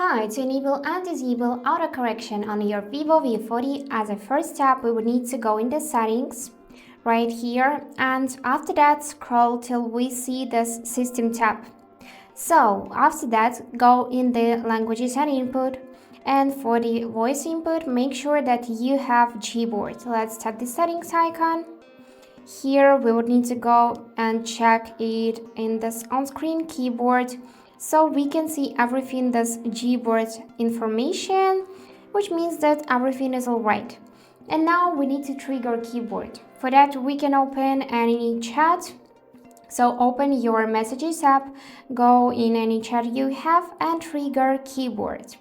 Hi, to enable and disable autocorrection on your Vivo V40, as a first step, we would need to go in the settings right here, and after that scroll till we see this system tab. So after that, go in the languages and input, and for the voice input, make sure that you have Gboard. Let's tap the settings icon. Here we would need to go and check it in this on-screen keyboard, so we can see everything this Gboard information, which means that everything is alright. And now we need to trigger keyboard. For that, we can open any chat. So open your messages app, go in any chat you have and trigger keyboard.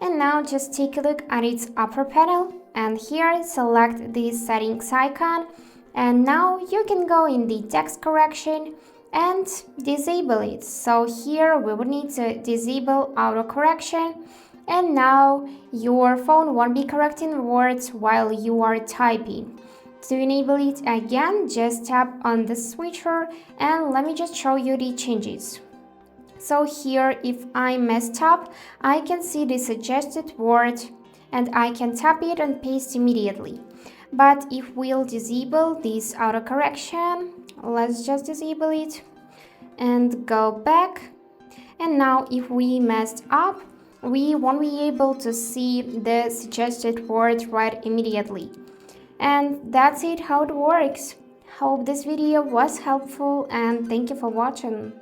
And now just take a look at its upper panel, and here select the settings icon, and now you can go in the text correction and disable it. So here we would need to disable autocorrection, and now your phone won't be correcting words while you are typing. To enable it again, just tap on the switcher and let me just show you the changes. So here, if I messed up, I can see the suggested word and I can tap it and paste immediately. But if we'll disable this autocorrection, let's just disable it and go back. And now if we messed up, we won't be able to see the suggested word right immediately. And that's it, how it works. Hope this video was helpful and thank you for watching.